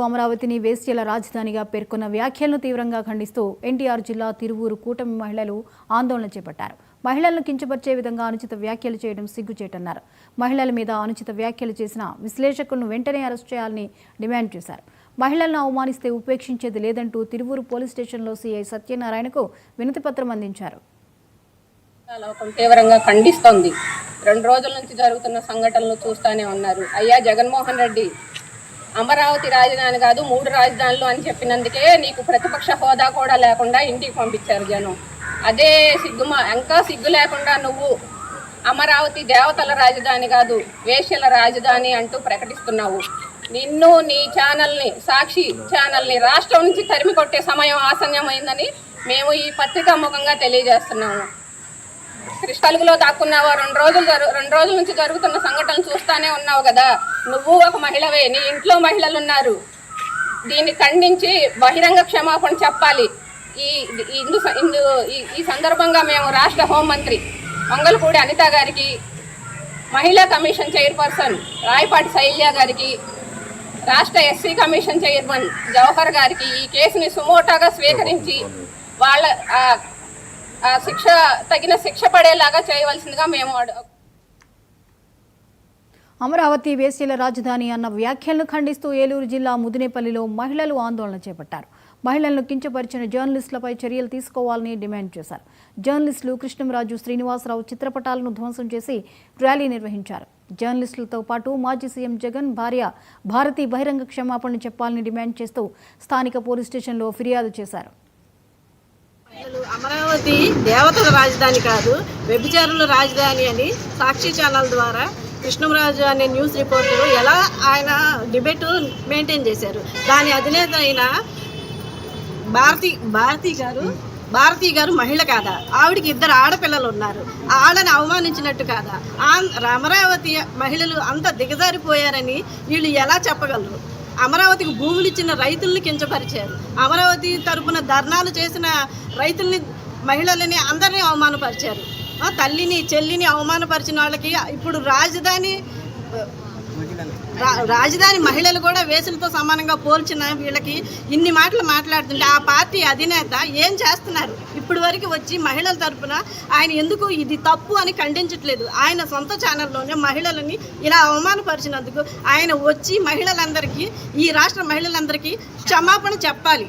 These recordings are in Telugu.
అమరావతిని వేశ్యల రాజధానిగా పేర్కొన్న వ్యాఖ్యలను తీవ్రంగా ఖండిస్తూ ఎన్టీఆర్ జిల్లా తిరువూరు కూటమి మహిళలు ఆందోళన చేపట్టారు. మహిళలను కించపరిచే విధంగా అనుచిత వ్యాఖ్యలు చేయడం సిగ్గుచేటన్నారు. మహిళల మీద అనుచిత వ్యాఖ్యలు చేసిన విశ్లేషకులను వెంటనే అరెస్ట్ చేయాలని డిమాండ్ చేశారు. మహిళలను అవమానిస్తే ఉపేక్షించేది లేదంటూ తిరువూరు పోలీస్ స్టేషన్లో సీఐ సత్యనారాయణకు వినతిపత్రం అందించారు. తీవ్రంగా ఖండిస్తోంది. 2 రోజుల నుంచి జరుగుతున్న సంఘటనలు చూస్తూనే ఉన్నారు. అయ్యా జగన్మోహన్ రెడ్డి, అమరావతి రాజధాని కాదు 3 రాజధానులు అని చెప్పినందుకే నీకు ప్రతిపక్ష హోదా కూడా లేకుండా ఇంటికి పంపించారు జనం. అదే ఇంకా సిగ్గు లేకుండా నువ్వు అమరావతి దేవతల రాజధాని కాదు వేశ్యల రాజధాని అంటూ ప్రకటిస్తున్నావు. నిన్ను నీ ఛానల్ని, సాక్షి ఛానల్ని రాష్ట్రం నుంచి తరిమి కొట్టే సమయం ఆసన్నమైందని మేము ఈ పత్రికా ముఖంగా తెలియజేస్తున్నాము. కృష్ణలుగులో దాక్కున్నావా? 2 రోజుల నుంచి జరుగుతున్న సంఘటనలు చూస్తానే ఉన్నావు కదా. నువ్వు ఒక మహిళవే, నీ ఇంట్లో మహిళలు ఉన్నారు. దీన్ని ఖండించి బహిరంగ క్షమాపణ చెప్పాలి. ఈ సందర్భంగా మేము రాష్ట్ర హోంమంత్రి మంగళపూడి అనిత గారికి, మహిళా కమిషన్ చైర్పర్సన్ రాయపాటి శైల్య గారికి, రాష్ట్ర ఎస్సీ కమిషన్ చైర్మన్ జవహర్ గారికి ఈ కేసుని సుమోటాగా స్వీకరించి వాళ్ళ తగిన శిక్ష పడేలాగా చేయవలసిందిగా మేము అమరావతి వేశ్యల రాజధాని అన్న వ్యాఖ్యలను ఖండిస్తూ ఏలూరు జిల్లా ముదినేపల్లిలో మహిళలు ఆందోళన చేపట్టారు. మహిళలను కించపరిచిన జర్నలిస్టులపై చర్యలు తీసుకోవాలని డిమాండ్ చేశారు. జర్నలిస్టులు కృష్ణంరాజు, శ్రీనివాసరావు చిత్రపటాలను ధ్వంసం చేసి ర్యాలీ నిర్వహించారు. జర్నలిస్టులతో పాటు మాజీ సీఎం జగన్ భార్య భారతి బహిరంగ క్షమాపణ చెప్పాలని డిమాండ్ చేస్తూ స్థానిక పోలీస్ స్టేషన్లో ఫిర్యాదు చేశారు. అమరావతి దేవతల రాజధాని కాదు, వ్యభిచారుల రాజధాని అని సాక్షి ఛానల్ ద్వారా కృష్ణంరాజు అనే న్యూస్ రిపోర్టరు ఎలా ఆయన డిబేట్ మెయింటైన్ చేశారు. దాని అధినేత అయిన భారతి గారు మహిళ కాదా? ఆవిడికి 2 ఆడపిల్లలు ఉన్నారు. ఆడని అవమానించినట్టు కాదా? అమరావతి మహిళలు అంత దిగజారిపోయారని వీళ్ళు ఎలా చెప్పగలరు? అమరావతికి భూములు ఇచ్చిన రైతుల్ని కించపరిచారు. అమరావతి తరపున ధర్నాలు చేసిన రైతుల్ని, మహిళలని అందరినీ అవమానపరిచారు. తల్లిని, చెల్లిని అవమానపరిచిన వాళ్ళకి ఇప్పుడు రాజధాని మహిళలు కూడా వేసులతో సమానంగా పోల్చిన వీళ్ళకి ఇన్ని మాటలు మాట్లాడుతుంటే ఆ పార్టీ అధినేత ఏం చేస్తున్నారు? ఇప్పటి వరకు వచ్చి మహిళల తరపున ఆయన ఎందుకు ఇది తప్పు అని ఖండించట్లేదు? ఆయన సొంత ఛానల్లోనే మహిళలని ఇలా అవమానపరిచినందుకు ఆయన వచ్చి మహిళలందరికీ, ఈ రాష్ట్ర మహిళలందరికీ క్షమాపణ చెప్పాలి.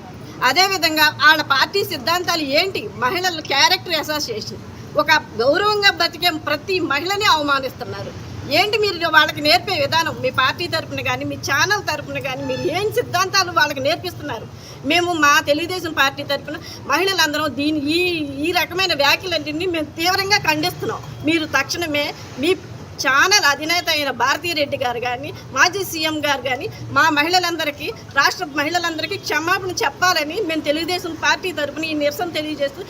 అదేవిధంగా వాళ్ళ పార్టీ సిద్ధాంతాలు ఏంటి? మహిళల క్యారెక్టర్ అసోసియేషన్, ఒక గౌరవంగా బతికే ప్రతి మహిళని అవమానిస్తున్నారు. ఏంటి మీరు వాళ్ళకి నేర్పే విధానం? మీ పార్టీ తరపున కానీ, మీ ఛానల్ తరపున కానీ మీరు ఏం సిద్ధాంతాలు వాళ్ళకి నేర్పిస్తున్నారు? మేము మా తెలుగుదేశం పార్టీ తరపున మహిళలందరం ఈ రకమైన వ్యాఖ్యలన్నింటినీ మేము తీవ్రంగా ఖండిస్తున్నాం. మీరు తక్షణమే మీ ఛానల్ అధినేత అయిన భారతీరెడ్డి గారు కానీ, మాజీ సీఎం గారు కానీ మా మహిళలందరికీ, రాష్ట్ర మహిళలందరికీ క్షమాపణ చెప్పాలని మేము తెలుగుదేశం పార్టీ తరపున ఈ నిరసన తెలియజేస్తూ